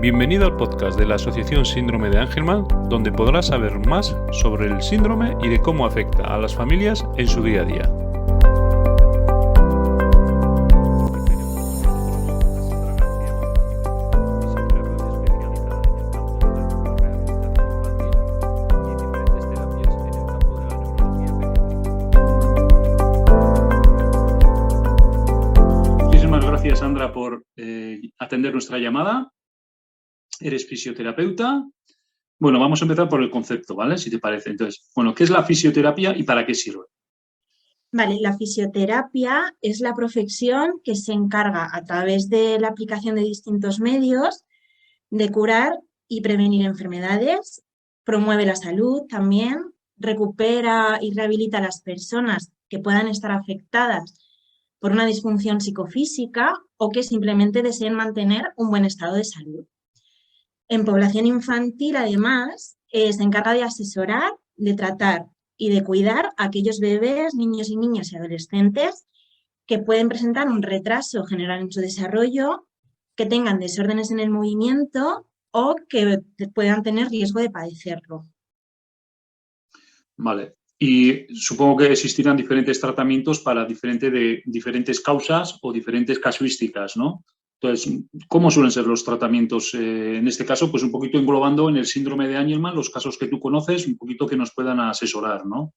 Bienvenido al podcast de la Asociación Síndrome de Angelman, donde podrás saber más sobre el síndrome y de cómo afecta a las familias en su día a día. Muchísimas gracias, Sandra, por atender nuestra llamada. Eres fisioterapeuta. Bueno, vamos a empezar por el concepto, ¿vale? Si te parece. Entonces, bueno, ¿qué es la fisioterapia y para qué sirve? Vale, la fisioterapia es la profesión que se encarga a través de la aplicación de distintos medios de curar y prevenir enfermedades, promueve la salud también, recupera y rehabilita a las personas que puedan estar afectadas por una disfunción psicofísica o que simplemente deseen mantener un buen estado de salud. En población infantil, además, se encarga de asesorar, de tratar y de cuidar a aquellos bebés, niños y niñas y adolescentes que pueden presentar un retraso general en su desarrollo, que tengan desórdenes en el movimiento o que puedan tener riesgo de padecerlo. Vale. Y supongo que existirán diferentes tratamientos para diferentes causas o diferentes casuísticas, ¿no? Entonces, ¿cómo suelen ser los tratamientos? En este caso, pues un poquito englobando en el síndrome de Angelman, los casos que tú conoces, un poquito que nos puedan asesorar, ¿no?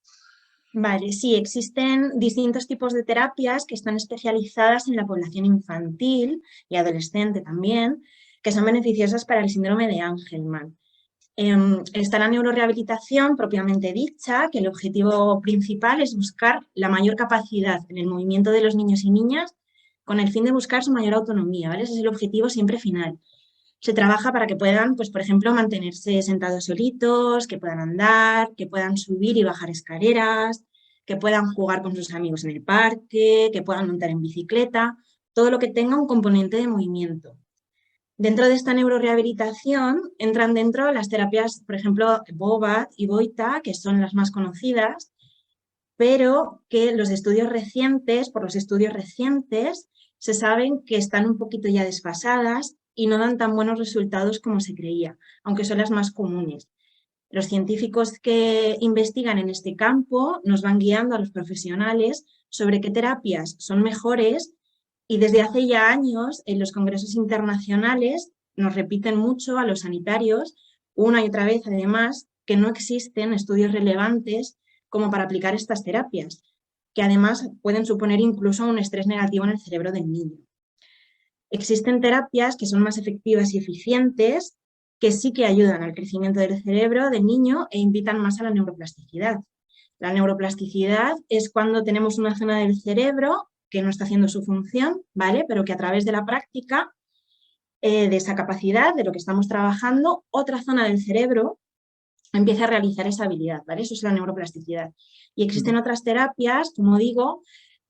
Vale, sí, existen distintos tipos de terapias que están especializadas en la población infantil y adolescente también, que son beneficiosas para el síndrome de Angelman. Está la neurorehabilitación propiamente dicha, que el objetivo principal es buscar la mayor capacidad en el movimiento de los niños y niñas con el fin de buscar su mayor autonomía, ¿vale? Ese es el objetivo siempre final. Se trabaja para que puedan, pues, por ejemplo, mantenerse sentados solitos, que puedan andar, que puedan subir y bajar escaleras, que puedan jugar con sus amigos en el parque, que puedan montar en bicicleta, todo lo que tenga un componente de movimiento. Dentro de esta neurorehabilitación entran dentro las terapias, por ejemplo, Bobath y Boita, que son las más conocidas, pero que por los estudios recientes, se saben que están un poquito ya desfasadas y no dan tan buenos resultados como se creía, aunque son las más comunes. Los científicos que investigan en este campo nos van guiando a los profesionales sobre qué terapias son mejores y desde hace ya años en los congresos internacionales nos repiten mucho a los sanitarios, una y otra vez además, que no existen estudios relevantes como para aplicar estas terapias, que además pueden suponer incluso un estrés negativo en el cerebro del niño. Existen terapias que son más efectivas y eficientes, que sí que ayudan al crecimiento del cerebro del niño e invitan más a la neuroplasticidad. La neuroplasticidad es cuando tenemos una zona del cerebro que no está haciendo su función, ¿vale? Pero que a través de la práctica de esa capacidad, de lo que estamos trabajando, otra zona del cerebro empieza a realizar esa habilidad, ¿vale? Eso es la neuroplasticidad. Y existen otras terapias, como digo,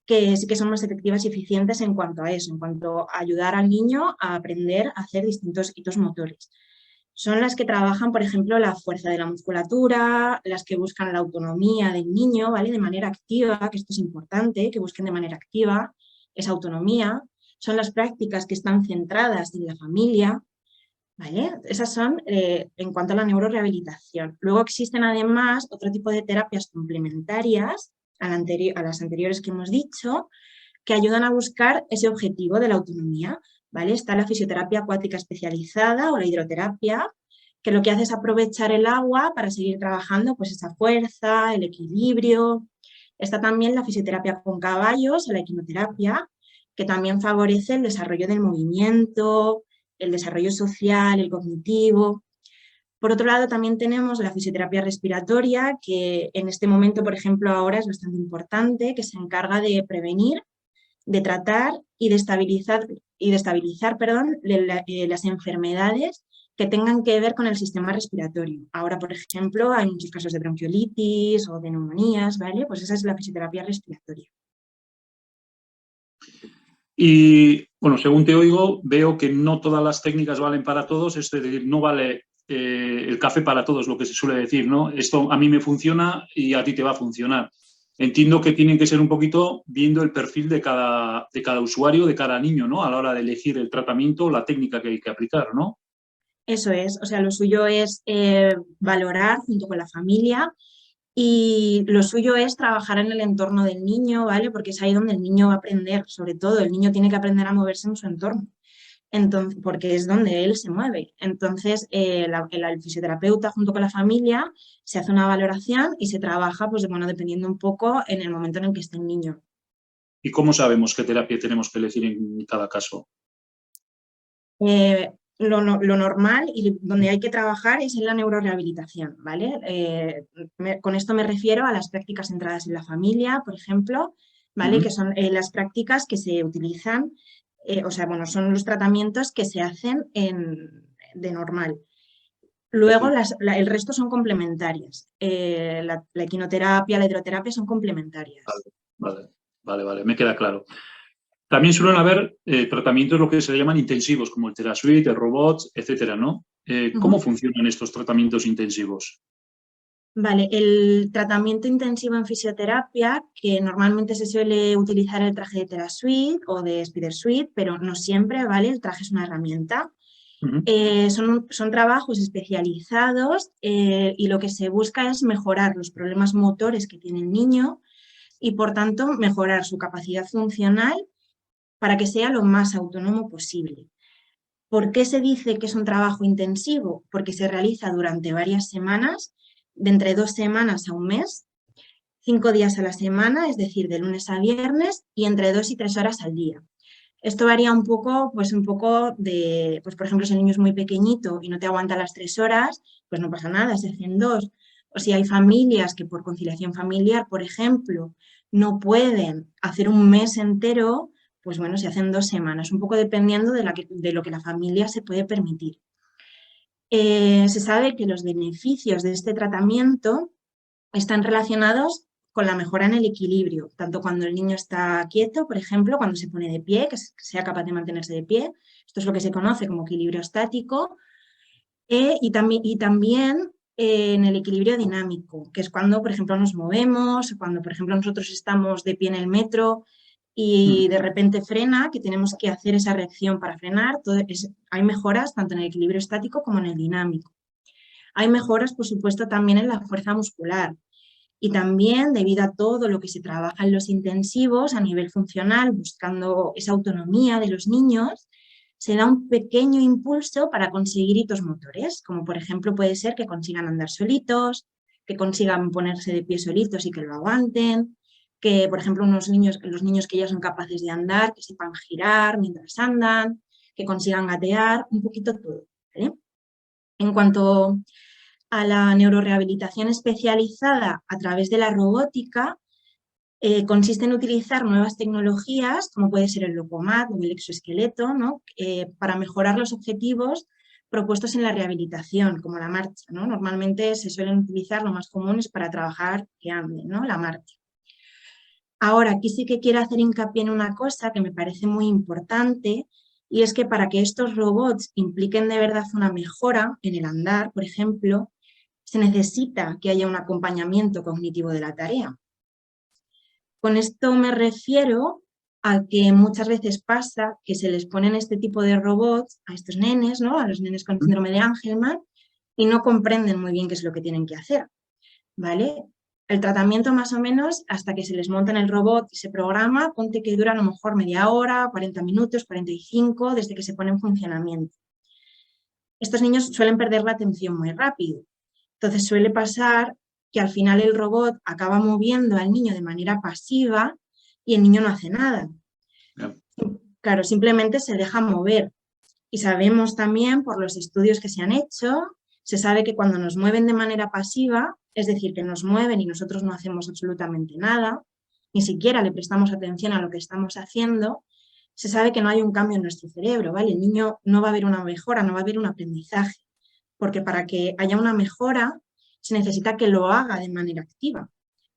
que sí que son más efectivas y eficientes en cuanto a eso, en cuanto a ayudar al niño a aprender a hacer distintos hitos motores. Son las que trabajan, por ejemplo, la fuerza de la musculatura, las que buscan la autonomía del niño, ¿vale? De manera activa, que esto es importante, que busquen de manera activa esa autonomía. Son las prácticas que están centradas en la familia, ¿vale? Esas son en cuanto a la neurorehabilitación. Luego existen además otro tipo de terapias complementarias a las anteriores que hemos dicho, que ayudan a buscar ese objetivo de la autonomía, ¿vale? Está la fisioterapia acuática especializada o la hidroterapia, que lo que hace es aprovechar el agua para seguir trabajando pues esa fuerza, el equilibrio. Está también la fisioterapia con caballos o la equinoterapia, que también favorece el desarrollo del movimiento, el desarrollo social, el cognitivo. Por otro lado, también tenemos la fisioterapia respiratoria, que en este momento, por ejemplo, ahora es bastante importante, que se encarga de prevenir, de tratar y de estabilizar las enfermedades que tengan que ver con el sistema respiratorio. Ahora, por ejemplo, hay muchos casos de bronquiolitis o de neumonías, ¿vale? Pues esa es la fisioterapia respiratoria. Y, bueno, según te oigo, veo que no todas las técnicas valen para todos, es decir, no vale el café para todos, lo que se suele decir, ¿no? Esto a mí me funciona y a ti te va a funcionar. Entiendo que tienen que ser un poquito viendo el perfil de cada usuario, de cada niño, ¿no? A la hora de elegir el tratamiento o la técnica que hay que aplicar, ¿no? Eso es, o sea, lo suyo es valorar junto con la familia y lo suyo es trabajar en el entorno del niño, ¿vale? Porque es ahí donde el niño va a aprender, sobre todo, el niño tiene que aprender a moverse en su entorno. Entonces, porque es donde él se mueve. Entonces, el fisioterapeuta junto con la familia se hace una valoración y se trabaja, pues bueno, dependiendo un poco en el momento en el que esté el niño. ¿Y cómo sabemos qué terapia tenemos que elegir en cada caso? Lo normal y donde hay que trabajar es en la neurorehabilitación, ¿vale? Con esto me refiero a las prácticas centradas en la familia, por ejemplo, ¿vale? Ujú. Que son las prácticas que se utilizan, o sea, bueno, son los tratamientos que se hacen de normal. Luego Perfecto. el resto son complementarias. La equinoterapia, la hidroterapia son complementarias. Vale, vale, vale, me queda claro. También suelen haber tratamientos lo que se llaman intensivos, como el TheraSuite, el robot, etcétera, ¿no? ¿Cómo Ujú. funcionan estos tratamientos intensivos? Vale, el tratamiento intensivo en fisioterapia, que normalmente se suele utilizar el traje de TheraSuite o de SpiderSuite, pero no siempre, ¿vale? El traje es una herramienta. Ujú. Son trabajos especializados y lo que se busca es mejorar los problemas motores que tiene el niño y, por tanto, mejorar su capacidad funcional para que sea lo más autónomo posible. ¿Por qué se dice que es un trabajo intensivo? Porque se realiza durante varias semanas, de entre 2 semanas a un mes, 5 días a la semana, es decir, de lunes a viernes, y entre 2 y 3 horas al día. Esto varía un poco de, pues por ejemplo, si el niño es muy pequeñito y no te aguanta las 3 horas, pues no pasa nada, se hacen 2. O si hay familias que por conciliación familiar, por ejemplo, no pueden hacer un mes entero, pues bueno, se hacen 2 semanas, un poco dependiendo de lo que la familia se puede permitir. Se sabe que los beneficios de este tratamiento están relacionados con la mejora en el equilibrio, tanto cuando el niño está quieto, por ejemplo, cuando se pone de pie, que sea capaz de mantenerse de pie. Esto es lo que se conoce como equilibrio estático. Y también en el equilibrio dinámico, que es cuando, por ejemplo, nos movemos, cuando, por ejemplo, nosotros estamos de pie en el metro y de repente frena, que tenemos que hacer esa reacción para frenar. Hay mejoras tanto en el equilibrio estático como en el dinámico. Hay mejoras, por supuesto, también en la fuerza muscular. Y también, debido a todo lo que se trabaja en los intensivos a nivel funcional, buscando esa autonomía de los niños, se da un pequeño impulso para conseguir hitos motores, como por ejemplo puede ser que consigan andar solitos, que consigan ponerse de pie solitos y que lo aguanten, que por ejemplo los niños que ya son capaces de andar, que sepan girar mientras andan, que consigan gatear, un poquito todo, ¿vale? En cuanto a la neurorehabilitación especializada a través de la robótica, consiste en utilizar nuevas tecnologías, como puede ser el Locomat o el exoesqueleto, ¿no? Para mejorar los objetivos propuestos en la rehabilitación, como la marcha, ¿no? Normalmente se suelen utilizar, lo más común es para trabajar que anden, ¿no? La marcha. Ahora, aquí sí que quiero hacer hincapié en una cosa que me parece muy importante, y es que para que estos robots impliquen de verdad una mejora en el andar, por ejemplo, se necesita que haya un acompañamiento cognitivo de la tarea. Con esto me refiero a que muchas veces pasa que se les ponen este tipo de robots a estos nenes, ¿no? A los nenes con síndrome de Angelman, y no comprenden muy bien qué es lo que tienen que hacer, ¿vale? El tratamiento más o menos, hasta que se les monta en el robot y se programa, ponte que dura a lo mejor media hora, 40 minutos, 45, desde que se pone en funcionamiento. Estos niños suelen perder la atención muy rápido. Entonces suele pasar que al final el robot acaba moviendo al niño de manera pasiva y el niño no hace nada. Ya. Claro, simplemente se deja mover. Y sabemos también por los estudios que se han hecho, se sabe que cuando nos mueven de manera pasiva, es decir, que nos mueven y nosotros no hacemos absolutamente nada, ni siquiera le prestamos atención a lo que estamos haciendo, se sabe que no hay un cambio en nuestro cerebro, ¿vale? El niño no va a haber una mejora, no va a haber un aprendizaje, porque para que haya una mejora se necesita que lo haga de manera activa,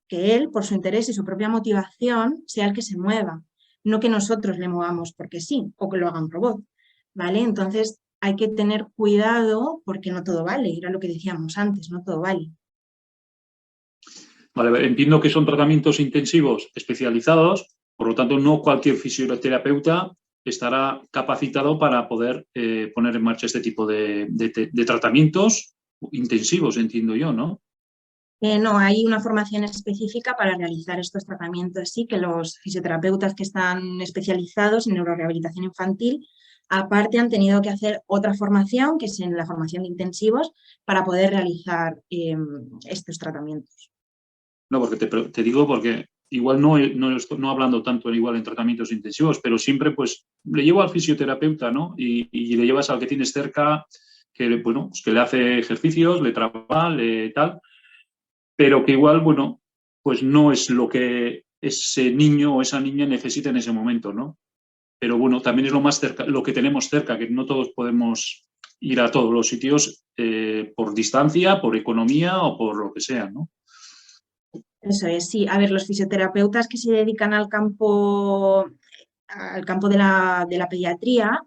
que él, por su interés y su propia motivación, sea el que se mueva, no que nosotros le movamos porque sí, o que lo haga un robot, ¿vale? Entonces hay que tener cuidado porque no todo vale, era lo que decíamos antes, no todo vale. Vale, entiendo que son tratamientos intensivos especializados, por lo tanto, no cualquier fisioterapeuta estará capacitado para poder poner en marcha este tipo de tratamientos intensivos, entiendo yo, ¿no? No, hay una formación específica para realizar estos tratamientos. Sí, que los fisioterapeutas que están especializados en neurorehabilitación infantil, aparte han tenido que hacer otra formación, que es en la formación de intensivos, para poder realizar estos tratamientos. No, porque te digo porque igual no hablando tanto igual en tratamientos intensivos, pero siempre pues le llevo al fisioterapeuta, ¿no? Y le llevas al que tienes cerca, que, bueno, pues que le hace ejercicios, le trabaja, le tal, pero que igual, bueno, pues no es lo que ese niño o esa niña necesita en ese momento, ¿no? Pero bueno, también es lo más cerca, lo que tenemos cerca, que no todos podemos ir a todos los sitios por distancia, por economía o por lo que sea, ¿no? Eso es, sí. A ver, los fisioterapeutas que se dedican al campo de la pediatría,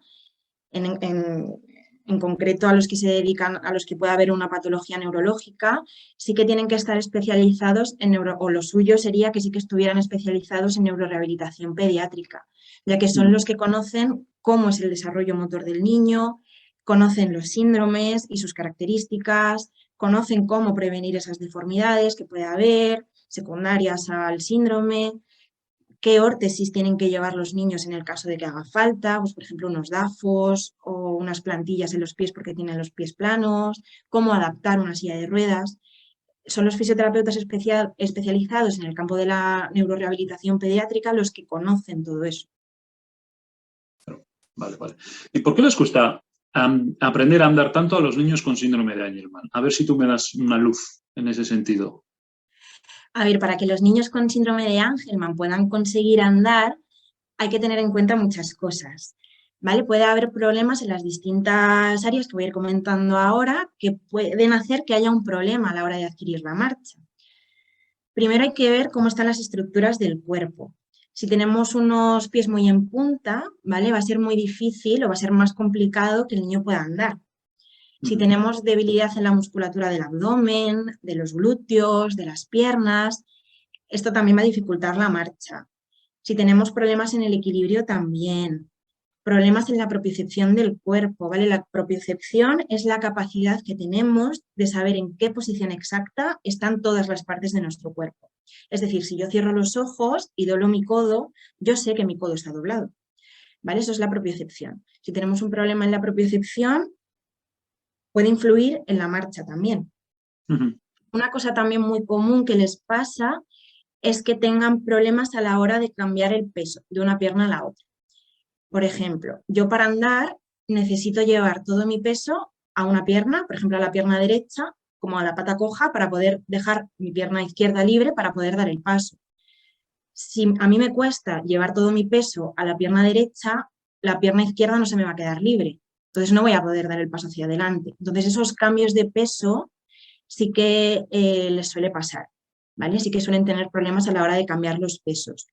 en concreto a los que se dedican, a los que puede haber una patología neurológica, sí que tienen que estar especializados en o lo suyo sería que sí que estuvieran especializados en neurorehabilitación pediátrica, ya que son los que conocen cómo es el desarrollo motor del niño, conocen los síndromes y sus características, conocen cómo prevenir esas deformidades que puede haber, secundarias al síndrome, qué órtesis tienen que llevar los niños en el caso de que haga falta, pues por ejemplo unos DAFOs o unas plantillas en los pies porque tienen los pies planos, cómo adaptar una silla de ruedas. Son los fisioterapeutas especializados en el campo de la neurorehabilitación pediátrica los que conocen todo eso. Vale, vale. ¿Y por qué les cuesta aprender a andar tanto a los niños con síndrome de Angelman? A ver si tú me das una luz en ese sentido. A ver, para que los niños con síndrome de Angelman puedan conseguir andar, hay que tener en cuenta muchas cosas, ¿vale? Puede haber problemas en las distintas áreas que voy a ir comentando ahora que pueden hacer que haya un problema a la hora de adquirir la marcha. Primero hay que ver cómo están las estructuras del cuerpo. Si tenemos unos pies muy en punta, ¿vale? Va a ser muy difícil o va a ser más complicado que el niño pueda andar. Si tenemos debilidad en la musculatura del abdomen, de los glúteos, de las piernas, esto también va a dificultar la marcha. Si tenemos problemas en el equilibrio también, problemas en la propiocepción del cuerpo, ¿vale? La propiocepción es la capacidad que tenemos de saber en qué posición exacta están todas las partes de nuestro cuerpo. Es decir, si yo cierro los ojos y doblo mi codo, yo sé que mi codo está doblado, ¿vale? Eso es la propiocepción. Si tenemos un problema en la propiocepción, puede influir en la marcha también. Una cosa también muy común que les pasa es que tengan problemas a la hora de cambiar el peso de una pierna a la otra. Por ejemplo, yo para andar necesito llevar todo mi peso a una pierna, por ejemplo a la pierna derecha, como a la pata coja, para poder dejar mi pierna izquierda libre para poder dar el paso. Si a mí me cuesta llevar todo mi peso a la pierna derecha, la pierna izquierda no se me va a quedar libre. Entonces no voy a poder dar el paso hacia adelante. Entonces esos cambios de peso sí que les suele pasar, ¿vale? Sí que suelen tener problemas a la hora de cambiar los pesos.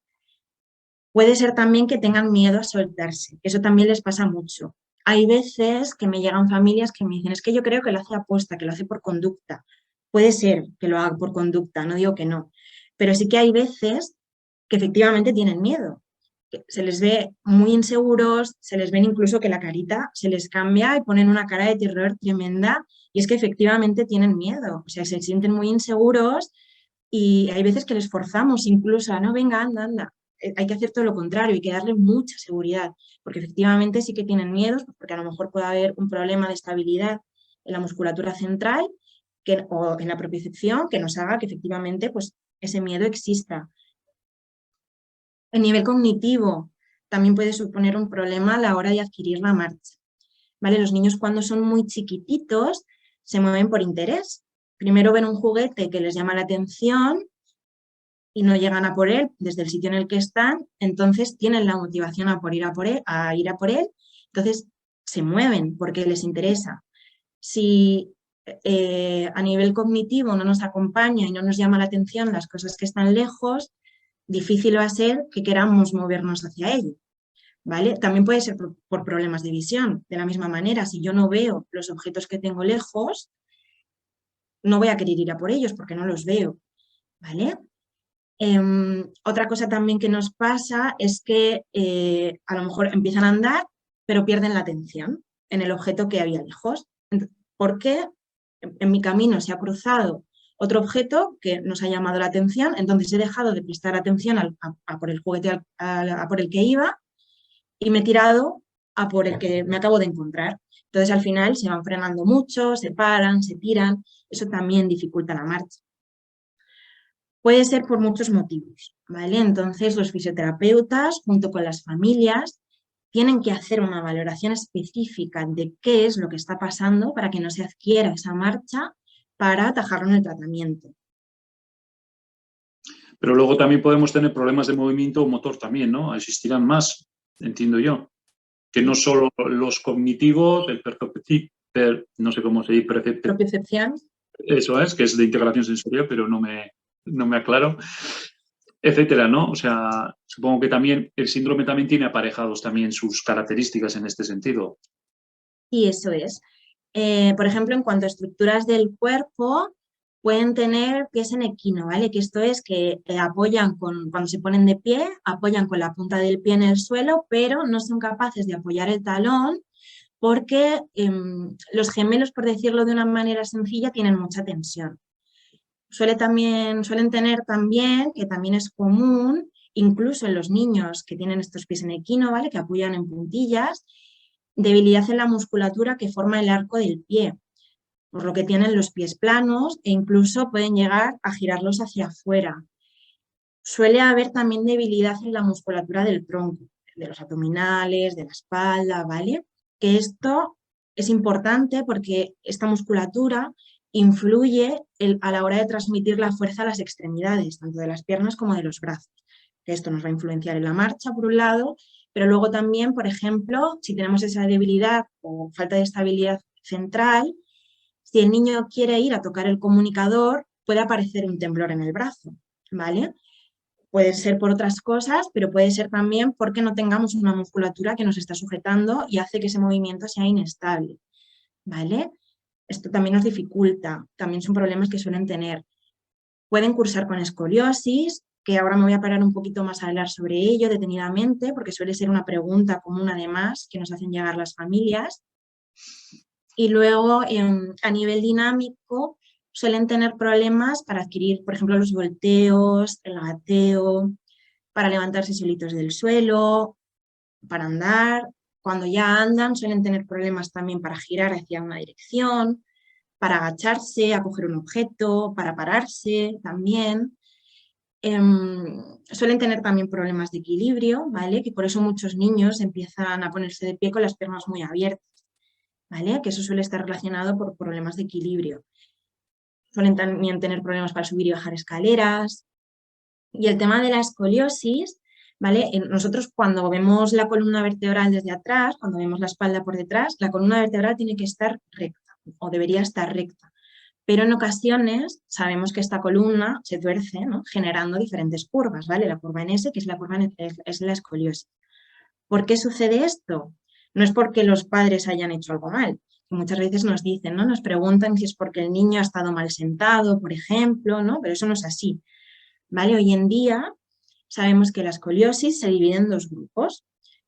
Puede ser también que tengan miedo a soltarse, eso también les pasa mucho. Hay veces que me llegan familias que me dicen, es que yo creo que lo hace aposta, que lo hace por conducta. Puede ser que lo haga por conducta, no digo que no, pero sí que hay veces que efectivamente tienen miedo. Que se les ve muy inseguros, se les ven incluso que la carita se les cambia y ponen una cara de terror tremenda y es que efectivamente tienen miedo, o sea, se sienten muy inseguros y hay veces que les forzamos incluso a, no, venga, anda, anda. Hay que hacer todo lo contrario, hay que darle mucha seguridad, porque efectivamente sí que tienen miedos, porque a lo mejor puede haber un problema de estabilidad en la musculatura central o en la propiocepción que nos haga que efectivamente pues, ese miedo exista. El nivel cognitivo también puede suponer un problema a la hora de adquirir la marcha. ¿Vale? Los niños cuando son muy chiquititos se mueven por interés. Primero ven un juguete que les llama la atención y no llegan a por él desde el sitio en el que están, entonces tienen la motivación a ir a por él, entonces se mueven porque les interesa. Si a nivel cognitivo no nos acompaña y no nos llama la atención las cosas que están lejos, difícil va a ser que queramos movernos hacia ello, ¿vale? También puede ser por problemas de visión. De la misma manera, si yo no veo los objetos que tengo lejos, no voy a querer ir a por ellos porque no los veo, ¿vale? Otra cosa también que nos pasa es que a lo mejor empiezan a andar, pero pierden la atención en el objeto que había lejos. Porque en mi camino se ha cruzado otro objeto que nos ha llamado la atención, entonces he dejado de prestar atención a por el juguete a por el que iba y me he tirado a por el que me acabo de encontrar. Entonces al final se van frenando mucho, se paran, se tiran, eso también dificulta la marcha. Puede ser por muchos motivos, ¿vale? Entonces los fisioterapeutas, junto con las familias, tienen que hacer una valoración específica de qué es lo que está pasando para que no se adquiera esa marcha para atajarlo en el tratamiento. Pero luego también podemos tener problemas de movimiento o motor también, ¿no? Existirán más, entiendo yo, que no solo los cognitivos, no sé cómo se dice, Propiocepción. eso es, que es de integración sensorial, pero no me aclaro, etcétera, ¿no? O sea, supongo que también el síndrome también tiene aparejados también sus características en este sentido. Y eso es. Por ejemplo, en cuanto a estructuras del cuerpo, pueden tener pies en equino, ¿vale? Que esto es que apoyan cuando se ponen de pie, apoyan con la punta del pie en el suelo, pero no son capaces de apoyar el talón porque los gemelos, por decirlo de una manera sencilla, tienen mucha tensión. Suelen tener también, que también es común, incluso en los niños que tienen estos pies en equino, ¿vale? Que apoyan en puntillas, debilidad en la musculatura que forma el arco del pie, por lo que tienen los pies planos e incluso pueden llegar a girarlos hacia afuera. Suele haber también debilidad en la musculatura del tronco, de los abdominales, de la espalda, ¿vale? Que esto es importante porque esta musculatura influye a la hora de transmitir la fuerza a las extremidades, tanto de las piernas como de los brazos. Que esto nos va a influenciar en la marcha, por un lado, pero luego también, por ejemplo, si tenemos esa debilidad o falta de estabilidad central, si el niño quiere ir a tocar el comunicador, puede aparecer un temblor en el brazo, ¿vale? Puede ser por otras cosas, pero puede ser también porque no tengamos una musculatura que nos está sujetando y hace que ese movimiento sea inestable, ¿vale? Esto también nos dificulta, también son problemas que suelen tener. Pueden cursar con escoliosis, que ahora me voy a parar un poquito más a hablar sobre ello detenidamente, porque suele ser una pregunta común además que nos hacen llegar las familias. Y luego, a nivel dinámico, suelen tener problemas para adquirir, por ejemplo, los volteos, el gateo, para levantarse solitos del suelo, para andar. Cuando ya andan, suelen tener problemas también para girar hacia una dirección, para agacharse, a coger un objeto, para pararse también. Suelen tener también problemas de equilibrio, ¿vale? Que por eso muchos niños empiezan a ponerse de pie con las piernas muy abiertas, ¿vale? Que eso suele estar relacionado por problemas de equilibrio. Suelen también tener problemas para subir y bajar escaleras. Y el tema de la escoliosis, ¿vale? Nosotros cuando vemos la columna vertebral desde atrás, cuando vemos la espalda por detrás, la columna vertebral tiene que estar recta o debería estar recta. Pero en ocasiones sabemos que esta columna se tuerce, ¿no? Generando diferentes curvas, ¿vale? La curva en S, que es la curva es la escoliosis. ¿Por qué sucede esto? No es porque los padres hayan hecho algo mal. Muchas veces nos dicen, ¿no? Nos preguntan si es porque el niño ha estado mal sentado, por ejemplo, ¿no? Pero eso no es así, ¿vale? Hoy en día sabemos que la escoliosis se divide en dos grupos.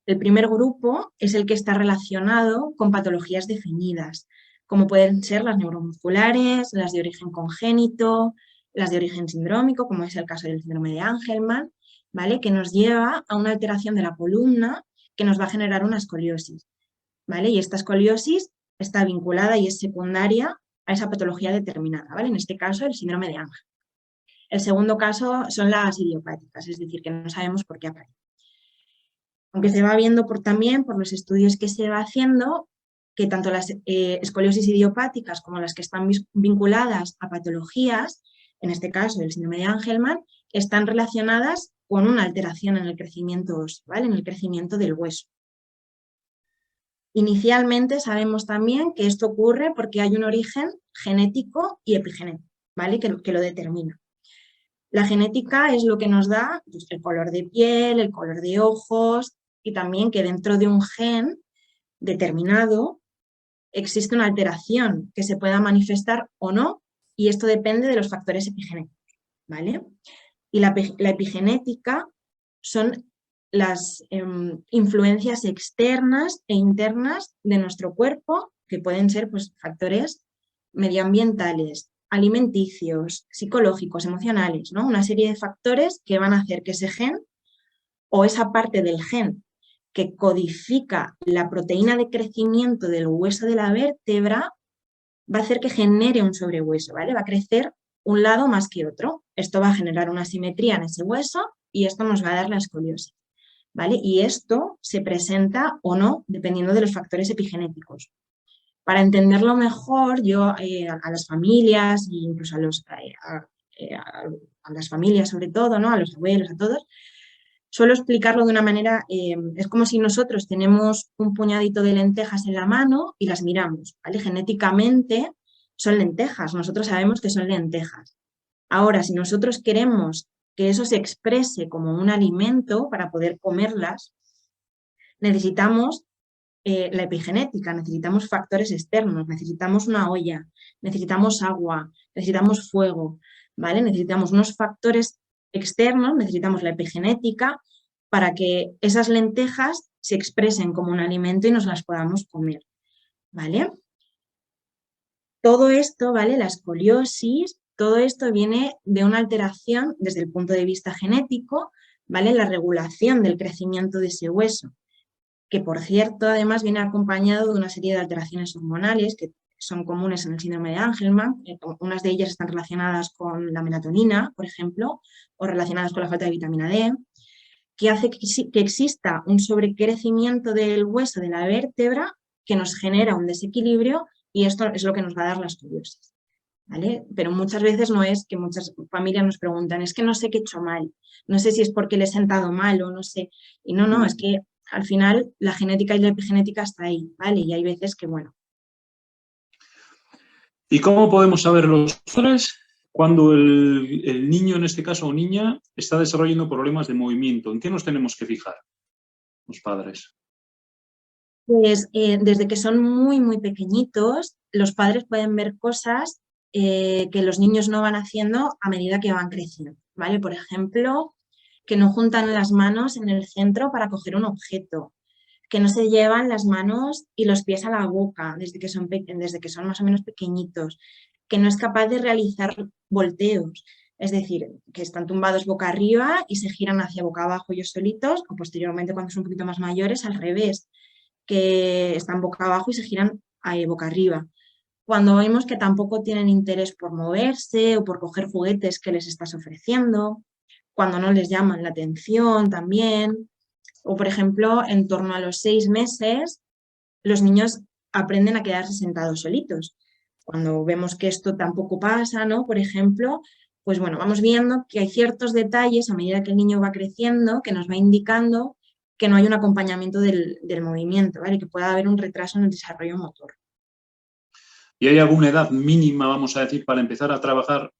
El primer grupo es el que está relacionado con patologías definidas, como pueden ser las neuromusculares, las de origen congénito, las de origen sindrómico, como es el caso del síndrome de Angelman, ¿vale? Que nos lleva a una alteración de la columna que nos va a generar una escoliosis, ¿vale? Y esta escoliosis está vinculada y es secundaria a esa patología determinada, ¿vale? En este caso, el síndrome de Angelman. El segundo caso son las idiopáticas, es decir, que no sabemos por qué aparecen. Aunque se va viendo también por los estudios que se va haciendo, que tanto las escoliosis idiopáticas como las que están vinculadas a patologías, en este caso el síndrome de Angelman, están relacionadas con una alteración en el crecimiento óseo, ¿vale? En el crecimiento del hueso. Inicialmente sabemos también que esto ocurre porque hay un origen genético y epigenético, ¿vale? Que lo determina. La genética es lo que nos da pues, el color de piel, el color de ojos y también que dentro de un gen determinado existe una alteración que se pueda manifestar o no y esto depende de los factores epigenéticos, ¿vale? Y la epigenética son las influencias externas e internas de nuestro cuerpo, que pueden ser pues, factores medioambientales, alimenticios, psicológicos, emocionales, ¿no? Una serie de factores que van a hacer que ese gen o esa parte del gen que codifica la proteína de crecimiento del hueso de la vértebra va a hacer que genere un sobrehueso, ¿vale? Va a crecer un lado más que otro. Esto va a generar una simetría en ese hueso y esto nos va a dar la escoliosis, ¿vale? Y esto se presenta o no dependiendo de los factores epigenéticos. Para entenderlo mejor, yo a las familias, e incluso a las familias sobre todo, ¿no? A los abuelos, a todos, suelo explicarlo de una manera, es como si nosotros tenemos un puñadito de lentejas en la mano y las miramos, ¿vale? Genéticamente son lentejas, nosotros sabemos que son lentejas. Ahora, si nosotros queremos que eso se exprese como un alimento para poder comerlas, necesitamos la epigenética, necesitamos factores externos, necesitamos una olla, necesitamos agua, necesitamos fuego, ¿vale? Necesitamos unos factores externos, necesitamos la epigenética para que esas lentejas se expresen como un alimento y nos las podamos comer, ¿vale? Todo esto, ¿vale? La escoliosis, todo esto viene de una alteración desde el punto de vista genético, ¿vale? La regulación del crecimiento de ese hueso, que por cierto además viene acompañado de una serie de alteraciones hormonales que son comunes en el síndrome de Angelman. Unas de ellas están relacionadas con la melatonina, por ejemplo, o relacionadas con la falta de vitamina D, que hace que exista un sobrecrecimiento del hueso de la vértebra que nos genera un desequilibrio y esto es lo que nos va a dar la escoliosis, ¿vale? Pero muchas veces no es, que muchas familias nos preguntan, es que no sé qué he hecho mal, no sé si es porque le he sentado mal o no sé, y no, es que al final la genética y la epigenética está ahí, ¿vale? Y hay veces que, bueno. ¿Y cómo podemos saber los padres cuando el niño, en este caso, o niña, está desarrollando problemas de movimiento? ¿En qué nos tenemos que fijar los padres? Pues desde que son muy, muy pequeñitos, los padres pueden ver cosas que los niños no van haciendo a medida que van creciendo, ¿vale? Por ejemplo, que no juntan las manos en el centro para coger un objeto, que no se llevan las manos y los pies a la boca desde que son más o menos pequeñitos, que no es capaz de realizar volteos, es decir, que están tumbados boca arriba y se giran hacia boca abajo ellos solitos, o posteriormente cuando son un poquito más mayores al revés, que están boca abajo y se giran boca arriba. Cuando vemos que tampoco tienen interés por moverse o por coger juguetes que les estás ofreciendo, cuando no les llaman la atención también, o por ejemplo, en torno a los 6 meses, los niños aprenden a quedarse sentados solitos. Cuando vemos que esto tampoco pasa, ¿no? Por ejemplo, pues bueno, vamos viendo que hay ciertos detalles a medida que el niño va creciendo que nos va indicando que no hay un acompañamiento del movimiento, ¿vale? Que pueda haber un retraso en el desarrollo motor. ¿Y hay alguna edad mínima, vamos a decir, para empezar a trabajar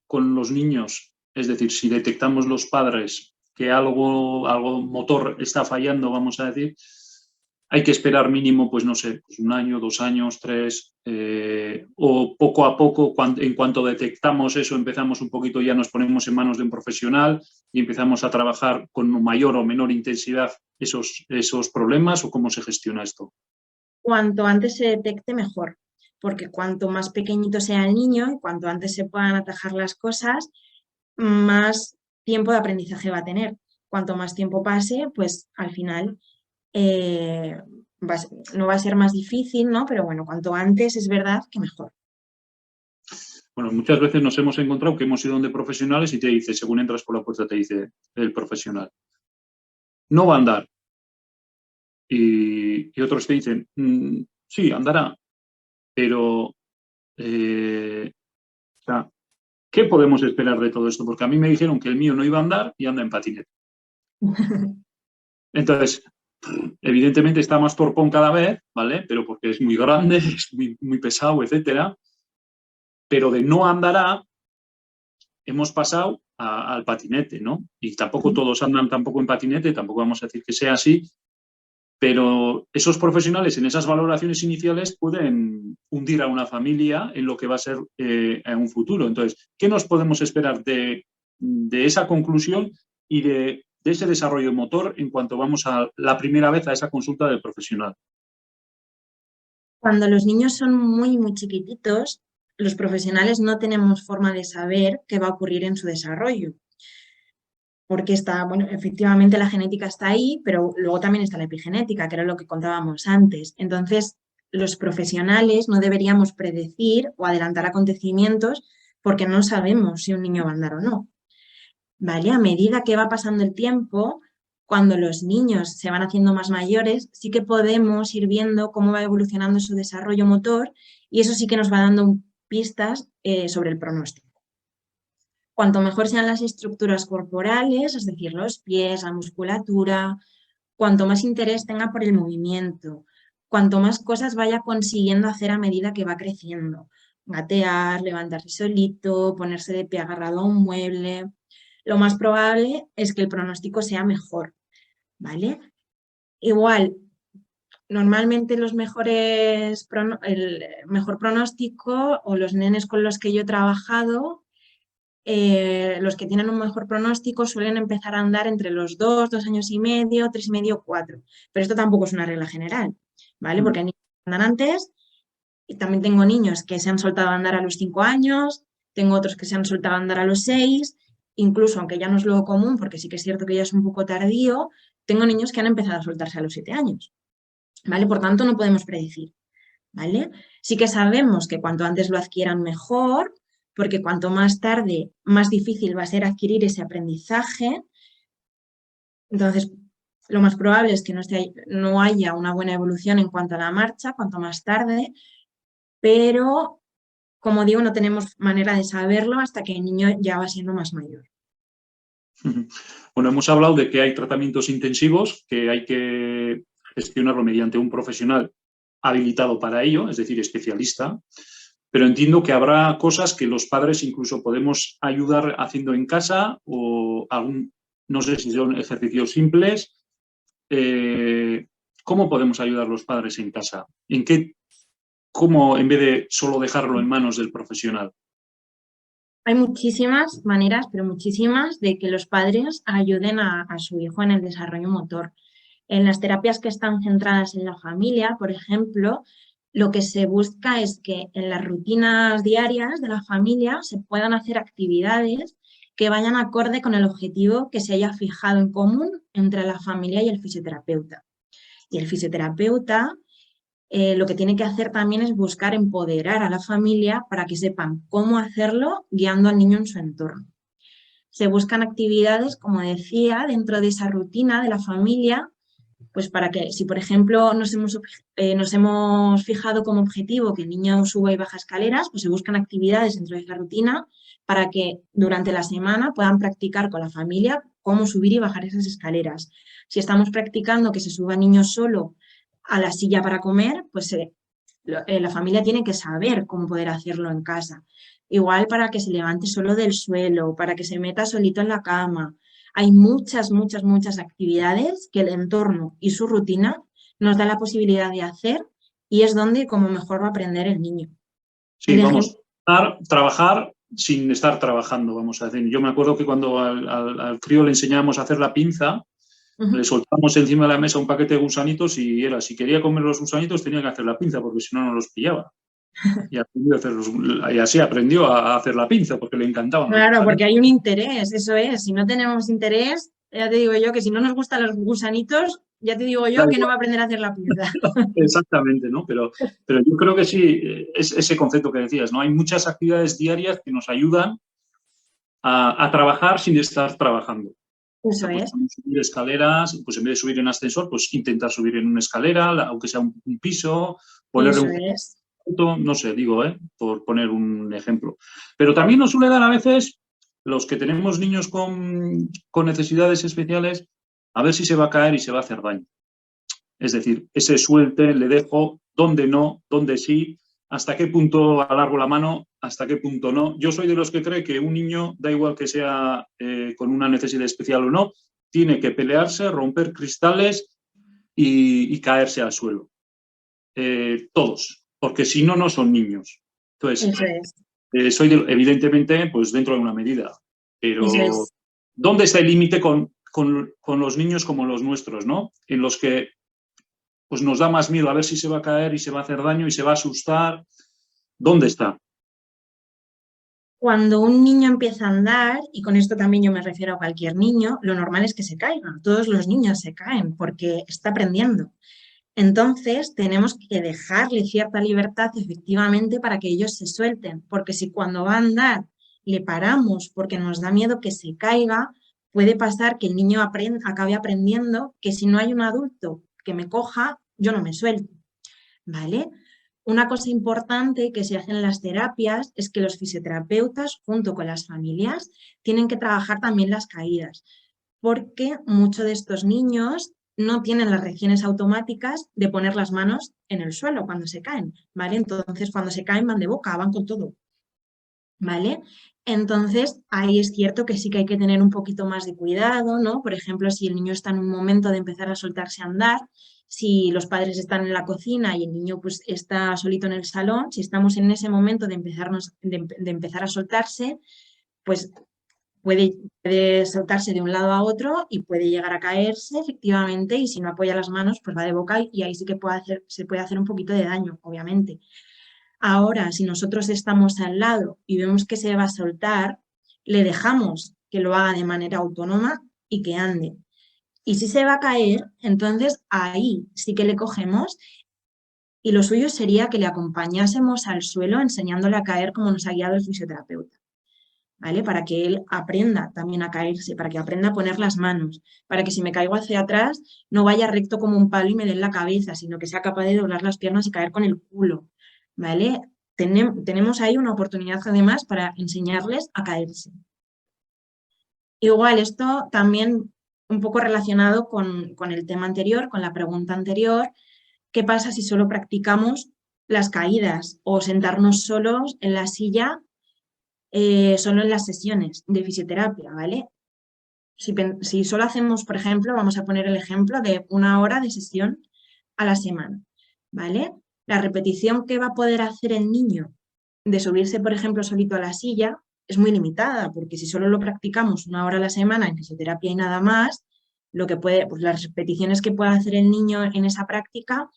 con los niños? Es decir, si detectamos los padres que algo motor está fallando, vamos a decir, hay que esperar mínimo, pues no sé, pues 1 año, 2 años, 3, o poco a poco, en cuanto detectamos eso, empezamos un poquito, ya nos ponemos en manos de un profesional y empezamos a trabajar con mayor o menor intensidad esos problemas, ¿o cómo se gestiona esto? Cuanto antes se detecte, mejor, porque cuanto más pequeñito sea el niño y cuanto antes se puedan atajar las cosas, más tiempo de aprendizaje va a tener. Cuanto más tiempo pase, pues al final no va a ser más difícil, ¿no? Pero bueno, cuanto antes es verdad que mejor. Bueno, muchas veces nos hemos encontrado que hemos ido donde profesionales y te dice, según entras por la puerta, te dice el profesional, no va a andar. Y otros te dicen, sí, andará, pero o sea, ¿qué podemos esperar de todo esto? Porque a mí me dijeron que el mío no iba a andar y anda en patinete. Entonces, evidentemente está más torpón cada vez, ¿vale? Pero porque es muy grande, es muy, muy pesado, etcétera. Pero de no andará, hemos pasado al patinete, ¿no? Y tampoco todos andan tampoco en patinete, tampoco vamos a decir que sea así, pero esos profesionales en esas valoraciones iniciales pueden hundir a una familia en lo que va a ser en un futuro. Entonces, ¿qué nos podemos esperar de de esa conclusión y de ese desarrollo motor en cuanto vamos a la primera vez a esa consulta del profesional? Cuando los niños son muy, muy chiquititos, los profesionales no tenemos forma de saber qué va a ocurrir en su desarrollo. Porque está, bueno, efectivamente la genética está ahí, pero luego también está la epigenética, que era lo que contábamos antes. Entonces, los profesionales no deberíamos predecir o adelantar acontecimientos porque no sabemos si un niño va a andar o no. ¿Vale? A medida que va pasando el tiempo, cuando los niños se van haciendo más mayores, sí que podemos ir viendo cómo va evolucionando su desarrollo motor y eso sí que nos va dando pistas sobre el pronóstico. Cuanto mejor sean las estructuras corporales, es decir, los pies, la musculatura, cuanto más interés tenga por el movimiento, cuanto más cosas vaya consiguiendo hacer a medida que va creciendo. Gatear, levantarse solito, ponerse de pie agarrado a un mueble. Lo más probable es que el pronóstico sea mejor, ¿vale? Igual, normalmente el mejor pronóstico o los nenes con los que yo he trabajado, los que tienen un mejor pronóstico suelen empezar a andar entre los 2 años y medio, 3 y medio, 4. Pero esto tampoco es una regla general, ¿vale? Porque hay niños que andan antes y también tengo niños que se han soltado a andar a los 5 años, tengo otros que se han soltado a andar a los 6, incluso aunque ya no es lo común, porque sí que es cierto que ya es un poco tardío, tengo niños que han empezado a soltarse a los 7 años, ¿vale? Por tanto, no podemos predecir, ¿vale? Sí que sabemos que cuanto antes lo adquieran mejor, porque cuanto más tarde, más difícil va a ser adquirir ese aprendizaje. Entonces, lo más probable es que no haya una buena evolución en cuanto a la marcha, cuanto más tarde, pero, como digo, no tenemos manera de saberlo hasta que el niño ya va siendo más mayor. Bueno, hemos hablado de que hay tratamientos intensivos, que hay que gestionarlo mediante un profesional habilitado para ello, es decir, especialista, pero entiendo que habrá cosas que los padres incluso podemos ayudar haciendo en casa o no sé si son ejercicios simples. ¿Cómo podemos ayudar los padres en casa? ¿Cómo en vez de solo dejarlo en manos del profesional? Hay muchísimas maneras, pero muchísimas, de que los padres ayuden a su hijo en el desarrollo motor. En las terapias que están centradas en la familia, por ejemplo, lo que se busca es que en las rutinas diarias de la familia se puedan hacer actividades que vayan acorde con el objetivo que se haya fijado en común entre la familia y el fisioterapeuta. Y el fisioterapeuta lo que tiene que hacer también es buscar empoderar a la familia para que sepan cómo hacerlo guiando al niño en su entorno. Se buscan actividades, como decía, dentro de esa rutina de la familia, pues para que si, por ejemplo, nos hemos fijado como objetivo que el niño suba y baja escaleras, pues se buscan actividades dentro de esa rutina para que durante la semana puedan practicar con la familia cómo subir y bajar esas escaleras. Si estamos practicando que se suba niño solo a la silla para comer, pues la familia tiene que saber cómo poder hacerlo en casa. Igual para que se levante solo del suelo, para que se meta solito en la cama. Hay muchas, muchas, muchas actividades que el entorno y su rutina nos da la posibilidad de hacer y es donde como mejor va a aprender el niño. Sí, vamos a trabajar sin estar trabajando, vamos a decir. Yo me acuerdo que cuando al crío le enseñábamos a hacer la pinza, le soltamos encima de la mesa un paquete de gusanitos y si quería comer los gusanitos tenía que hacer la pinza porque si no, no los pillaba. Y así aprendió a hacer la pinza porque le encantaban. Claro, porque hay un interés, eso es. Si no tenemos interés, ya te digo yo que si no nos gustan los gusanitos, ya te digo yo que no va a aprender a hacer la pinza. Exactamente, ¿no? Pero yo creo que sí, es ese concepto que decías, ¿no? Hay muchas actividades diarias que nos ayudan a trabajar sin estar trabajando. Eso es. Subir escaleras, pues en vez de subir en ascensor, pues intentar subir en una escalera, aunque sea un piso, ponerle no sé, digo, por poner un ejemplo. Pero también nos suele dar a veces, los que tenemos niños con necesidades especiales, a ver si se va a caer y se va a hacer daño. Es decir, ese suelte, le dejo, dónde no, dónde sí, hasta qué punto alargo la mano, hasta qué punto no. Yo soy de los que cree que un niño, da igual que sea con una necesidad especial o no, tiene que pelearse, romper cristales y caerse al suelo. Todos, porque si no, no son niños. Entonces, Eso es. soy evidentemente, pues dentro de una medida. Pero Eso es. ¿dónde está el límite con los niños como los nuestros, ¿no? En los que pues nos da más miedo a ver si se va a caer y se va a hacer daño y se va a asustar. ¿Dónde está? Cuando un niño empieza a andar, y con esto también yo me refiero a cualquier niño, lo normal es que se caiga. Todos los niños se caen porque está aprendiendo. Entonces, tenemos que dejarle cierta libertad efectivamente para que ellos se suelten, porque si cuando va a andar le paramos porque nos da miedo que se caiga, puede pasar que el niño acabe aprendiendo que si no hay un adulto que me coja, yo no me suelto, ¿vale? Una cosa importante que se hace en las terapias es que los fisioterapeutas, junto con las familias, tienen que trabajar también las caídas, porque muchos de estos niños no tienen las reacciones automáticas de poner las manos en el suelo cuando se caen, ¿vale? Entonces, cuando se caen van de boca, van con todo, ¿vale? Entonces, ahí es cierto que sí que hay que tener un poquito más de cuidado, ¿no? Por ejemplo, si el niño está en un momento de empezar a soltarse a andar, si los padres están en la cocina y el niño pues está solito en el salón, si estamos en ese momento de empezar a soltarse, pues puede soltarse de un lado a otro y puede llegar a caerse efectivamente y si no apoya las manos, pues va de boca y ahí sí que se puede hacer un poquito de daño, obviamente. Ahora, si nosotros estamos al lado y vemos que se va a soltar, le dejamos que lo haga de manera autónoma y que ande. Y si se va a caer, entonces ahí sí que le cogemos y lo suyo sería que le acompañásemos al suelo enseñándole a caer como nos ha guiado el fisioterapeuta, ¿vale? Para que él aprenda también a caerse, para que aprenda a poner las manos, para que si me caigo hacia atrás no vaya recto como un palo y me dé en la cabeza, sino que sea capaz de doblar las piernas y caer con el culo, ¿vale? Tenemos ahí una oportunidad además para enseñarles a caerse. Igual, esto también un poco relacionado con el tema anterior, con la pregunta anterior, ¿qué pasa si solo practicamos las caídas o sentarnos solos en la silla solo en las sesiones de fisioterapia, ¿vale? Si solo hacemos, por ejemplo, vamos a poner el ejemplo de 1 hora de sesión a la semana, ¿vale? La repetición que va a poder hacer el niño de subirse, por ejemplo, solito a la silla es muy limitada, porque si solo lo practicamos 1 hora a la semana en fisioterapia y nada más, lo que puede, pues las repeticiones que pueda hacer el niño en esa práctica,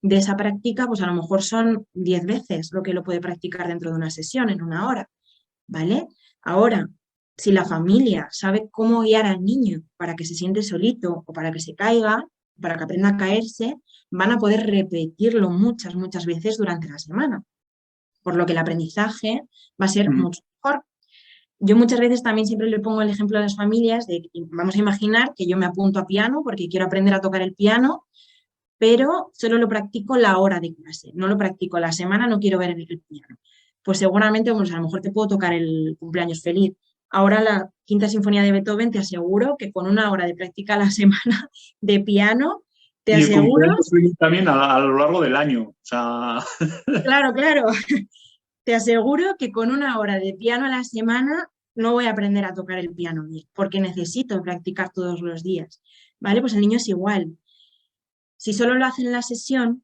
de esa práctica, pues a lo mejor son 10 veces lo que lo puede practicar dentro de una sesión en 1 hora. ¿Vale? Ahora, si la familia sabe cómo guiar al niño para que se siente solito o para que se caiga, para que aprenda a caerse, van a poder repetirlo muchas, muchas veces durante la semana, por lo que el aprendizaje va a ser Mm. mucho mejor. Yo muchas veces también siempre le pongo el ejemplo a las familias de, vamos a imaginar que yo me apunto a piano porque quiero aprender a tocar el piano, pero solo lo practico la hora de clase, no lo practico la semana, no quiero ver el piano. Pues seguramente, pues a lo mejor te puedo tocar el cumpleaños feliz. Ahora la Quinta Sinfonía de Beethoven, te aseguro que con 1 hora de práctica a la semana de piano, te Y el aseguro, cumpleaños feliz también a lo largo del año. O sea, claro, claro, te aseguro que con 1 hora de piano a la semana no voy a aprender a tocar el piano bien, porque necesito practicar todos los días, ¿vale? Pues el niño es igual. Si solo lo hace en la sesión,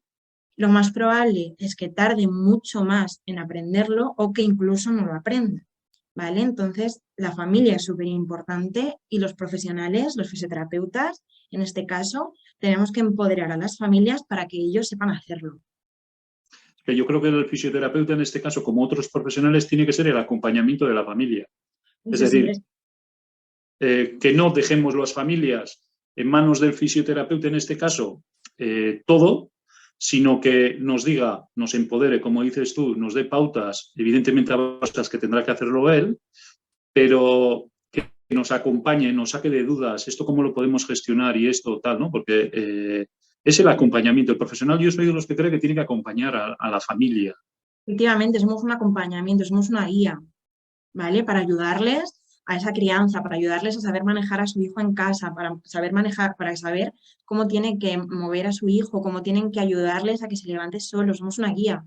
lo más probable es que tarde mucho más en aprenderlo o que incluso no lo aprenda, ¿vale? Entonces, la familia es súper importante y los profesionales, los fisioterapeutas, en este caso, tenemos que empoderar a las familias para que ellos sepan hacerlo. que yo creo que el fisioterapeuta en este caso, como otros profesionales, tiene que ser el acompañamiento de la familia. Es Eso sí, decir, que no dejemos las familias en manos del fisioterapeuta, en este caso, todo, sino que nos diga, nos empodere, como dices tú, nos dé pautas, evidentemente pautas que tendrá que hacerlo él, pero que nos acompañe, nos saque de dudas, esto cómo lo podemos gestionar y esto tal, ¿no? Porque es el acompañamiento. El profesional, yo soy de los que cree que tiene que acompañar a la familia. efectivamente, somos un acompañamiento, somos una guía, ¿vale? Para ayudarles a esa crianza, para ayudarles a saber manejar a su hijo en casa, para saber manejar, para saber cómo tienen que mover a su hijo, cómo tienen que ayudarles a que se levante solo. Somos una guía.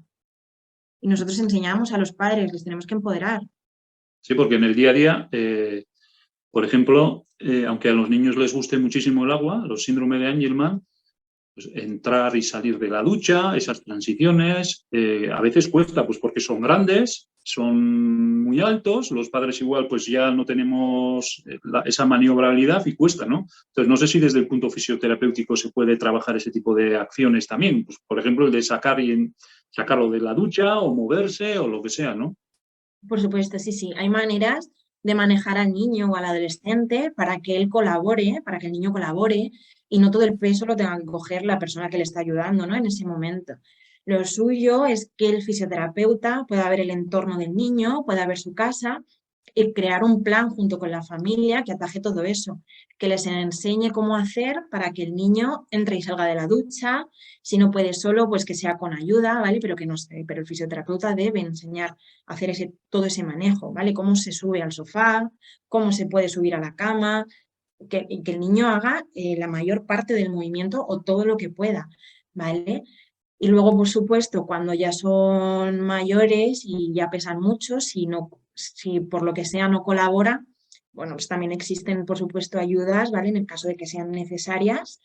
Y nosotros enseñamos a los padres, les tenemos que empoderar. Sí, porque en el día a día, por ejemplo, aunque a los niños les guste muchísimo el agua, los síndromes de Angelman, pues entrar y salir de la ducha, esas transiciones, a veces cuesta, pues porque son grandes son muy altos, los padres igual pues ya no tenemos esa maniobrabilidad y cuesta, ¿no? Entonces no sé si desde el punto fisioterapéutico se puede trabajar ese tipo de acciones también, pues, por ejemplo el de sacarlo de la ducha o moverse o lo que sea, ¿no? Por supuesto, sí, sí. Hay maneras de manejar al niño o al adolescente para que él colabore, para que el niño colabore y no todo el peso lo tenga que coger la persona que le está ayudando, ¿no? En ese momento. Lo suyo es que el fisioterapeuta pueda ver el entorno del niño, pueda ver su casa y crear un plan junto con la familia que ataje todo eso, que les enseñe cómo hacer para que el niño entre y salga de la ducha, si no puede solo, pues que sea con ayuda, ¿vale? Pero que no sé, pero el fisioterapeuta debe enseñar a hacer todo ese manejo, ¿vale? Cómo se sube al sofá, cómo se puede subir a la cama, y que el niño haga la mayor parte del movimiento o todo lo que pueda, ¿vale? Y luego, por supuesto, cuando ya son mayores y ya pesan mucho, si por lo que sea no colabora, bueno, pues también existen, por supuesto, ayudas, ¿vale? En el caso de que sean necesarias,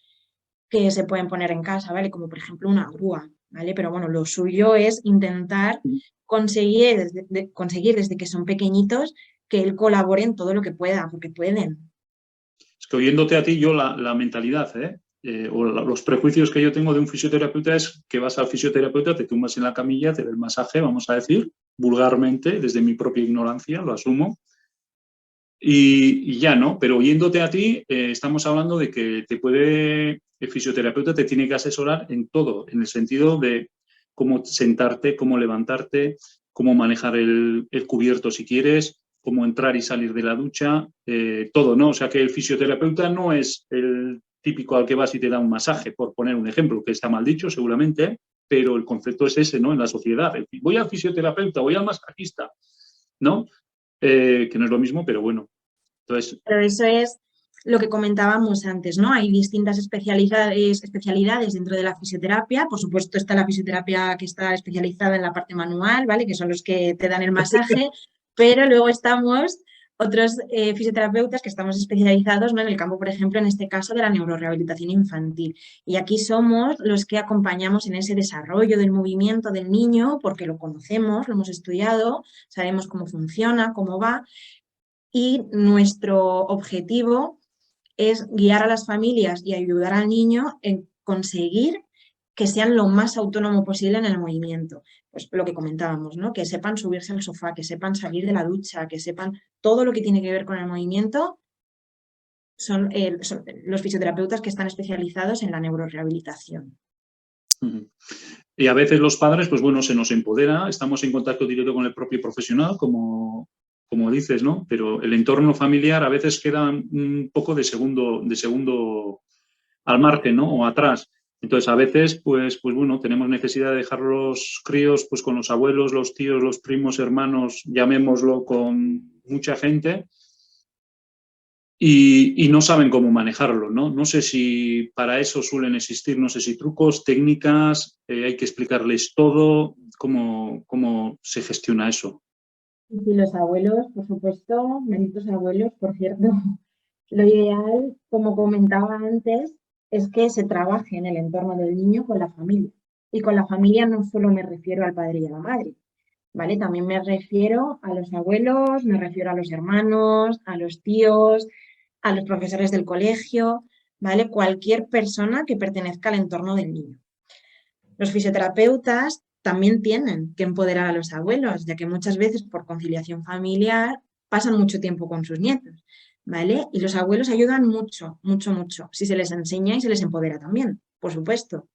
que se pueden poner en casa, ¿vale? Como por ejemplo una grúa, ¿vale? Pero bueno, lo suyo es intentar conseguir desde que son pequeñitos que él colabore en todo lo que pueda, porque pueden. Es que oyéndote a ti, yo la mentalidad, o los prejuicios que yo tengo de un fisioterapeuta es que vas al fisioterapeuta, te tumbas en la camilla, te da el masaje, vamos a decir, vulgarmente, desde mi propia ignorancia, lo asumo, y ya no, pero oyéndote a ti, estamos hablando de que el fisioterapeuta te tiene que asesorar en todo, en el sentido de cómo sentarte, cómo levantarte, cómo manejar el cubierto si quieres, cómo entrar y salir de la ducha, todo, ¿no? O sea que el fisioterapeuta no es el típico al que vas y te da un masaje, por poner un ejemplo, que está mal dicho seguramente, pero el concepto es ese, ¿no? En la sociedad. Voy al fisioterapeuta, voy al masajista, ¿no? Que no es lo mismo, pero bueno. Entonces, Pero eso es lo que comentábamos antes, ¿no? Hay distintas especialidades dentro de la fisioterapia. Por supuesto, está la fisioterapia que está especializada en la parte manual, ¿vale? Que son los que te dan el masaje, pero luego estamos otros fisioterapeutas que estamos especializados, ¿no? En el campo, por ejemplo, en este caso de la neurorehabilitación infantil. Y aquí somos los que acompañamos en ese desarrollo del movimiento del niño, porque lo conocemos, lo hemos estudiado, sabemos cómo funciona, cómo va, y nuestro objetivo es guiar a las familias y ayudar al niño en conseguir que sean lo más autónomo posible en el movimiento. Pues lo que comentábamos, ¿no? Que sepan subirse al sofá, que sepan salir de la ducha, que sepan todo lo que tiene que ver con el movimiento. Son los fisioterapeutas que están especializados en la neurorehabilitación. y a veces los padres, pues bueno, se nos empodera, estamos en contacto directo con el propio profesional, como dices, ¿no? Pero el entorno familiar a veces queda un poco de segundo al margen, ¿no? O atrás. Entonces, a veces, pues bueno, tenemos necesidad de dejar los críos pues, con los abuelos, los tíos, los primos, hermanos, llamémoslo, con mucha gente, y no saben cómo manejarlo, ¿no? No sé si para eso suelen existir, no sé si trucos, técnicas, hay que explicarles todo, cómo se gestiona eso. Y los abuelos, por supuesto, benditos abuelos, por cierto, lo ideal, como comentaba antes, es que se trabaje en el entorno del niño con la familia. Y con la familia no solo me refiero al padre y a la madre, ¿vale? También me refiero a los abuelos, me refiero a los hermanos, a los tíos, a los profesores del colegio, ¿vale? Cualquier persona que pertenezca al entorno del niño. Los fisioterapeutas también tienen que empoderar a los abuelos, ya que muchas veces por conciliación familiar pasan mucho tiempo con sus nietos, ¿vale? Y los abuelos ayudan mucho, mucho, mucho, si se les enseña y se les empodera también, por supuesto.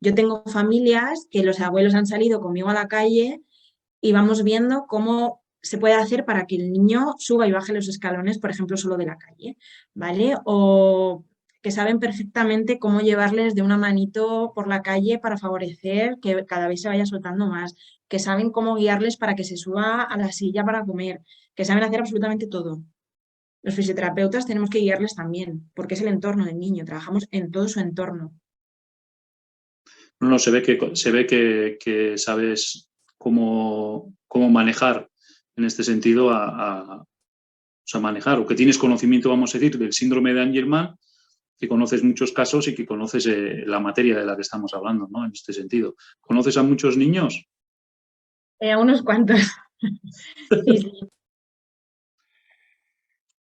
Yo tengo familias que los abuelos han salido conmigo a la calle y vamos viendo cómo se puede hacer para que el niño suba y baje los escalones, por ejemplo, solo de la calle, ¿vale? O que saben perfectamente cómo llevarles de una manito por la calle para favorecer que cada vez se vaya soltando más, que saben cómo guiarles para que se suba a la silla para comer, que saben hacer absolutamente todo. Los fisioterapeutas tenemos que guiarles también, porque es el entorno del niño, trabajamos en todo su entorno. No, se ve que sabes cómo manejar en este sentido o sea, manejar, o que tienes conocimiento, vamos a decir, del síndrome de Angelman, que conoces muchos casos y que conoces la materia de la que estamos hablando, ¿no? En este sentido. ¿Conoces a muchos niños? A unos cuantos. Sí, sí.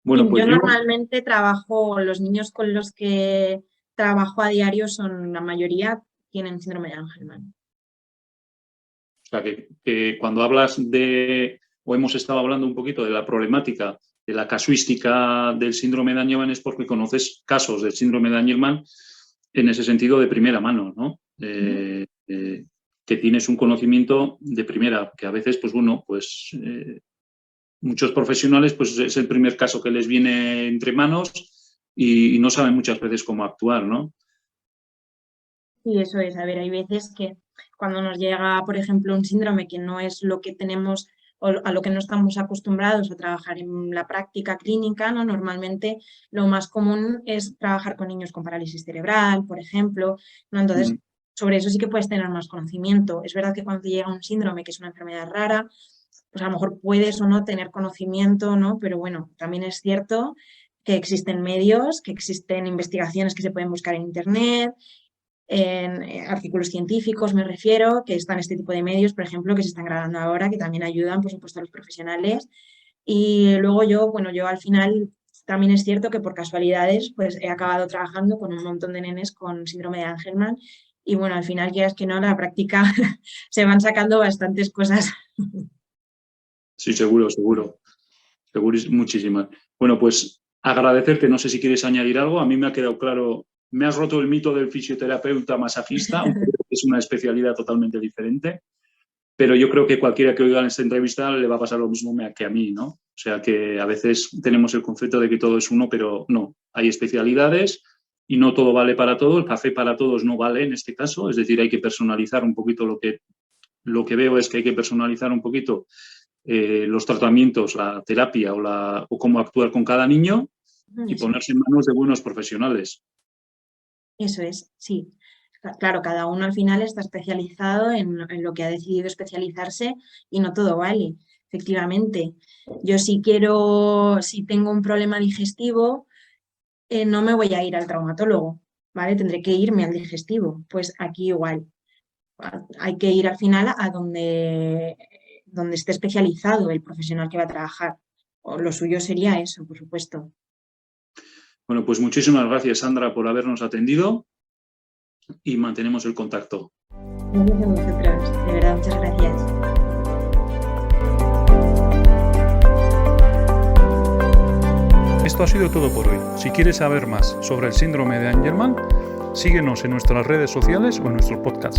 Bueno, pues Yo yo, normalmente trabajo, los niños con los que trabajo a diario son, la mayoría tienen síndrome de Angelman. o sea, que cuando hablas de, o hemos estado hablando un poquito de la problemática, de la casuística del síndrome de Angelman, es porque conoces casos del síndrome de Angelman en ese sentido de primera mano, ¿no? Que tienes un conocimiento de primera, que a veces, pues bueno, pues muchos profesionales, pues es el primer caso que les viene entre manos y no saben muchas veces cómo actuar, ¿no? Sí, eso es. A ver, hay veces que cuando nos llega, por ejemplo, un síndrome que no es lo que tenemos o a lo que no estamos acostumbrados a trabajar en la práctica clínica, ¿no? Normalmente lo más común es trabajar con niños con parálisis cerebral, por ejemplo, ¿no? Entonces, Mm. sobre eso sí que puedes tener más conocimiento. Es verdad que cuando te llega un síndrome, que es una enfermedad rara, pues a lo mejor puedes o no tener conocimiento, ¿no? Pero bueno, también es cierto que existen medios, que existen investigaciones que se pueden buscar en Internet, en artículos científicos me refiero, que están este tipo de medios, por ejemplo, que se están grabando ahora, que también ayudan, por supuesto, a los profesionales. Y luego yo, bueno, yo al final también es cierto que por casualidades, pues he acabado trabajando con un montón de nenes con síndrome de Angelman y bueno, al final, quieras que no, la práctica se van sacando bastantes cosas. Sí, seguro, seguro. Seguro, muchísimas. Bueno, pues agradecerte, no sé si quieres añadir algo. A mí me ha quedado claro, me has roto el mito del fisioterapeuta masajista, aunque es una especialidad totalmente diferente, pero yo creo que cualquiera que oiga en esta entrevista le va a pasar lo mismo que a mí, ¿no? O sea que a veces tenemos el concepto de que todo es uno, pero no, hay especialidades y no todo vale para todo. El café para todos no vale en este caso, es decir, hay que personalizar un poquito lo que veo es que hay que personalizar un poquito los tratamientos, la terapia o cómo actuar con cada niño y Eso ponerse es, en manos de buenos profesionales. eso es, sí. Claro, cada uno al final está especializado en lo que ha decidido especializarse y no todo vale, efectivamente. Yo si quiero, si tengo un problema digestivo, no me voy a ir al traumatólogo, ¿vale? Tendré que irme al digestivo. Pues aquí igual, hay que ir al final a donde esté especializado el profesional que va a trabajar. O lo suyo sería eso, por supuesto. Bueno, pues muchísimas gracias, Sandra, por habernos atendido y mantenemos el contacto. Gracias a vosotros, de verdad, muchas gracias. Esto ha sido todo por hoy. Si quieres saber más sobre el síndrome de Angelman, síguenos en nuestras redes sociales o en nuestro podcast.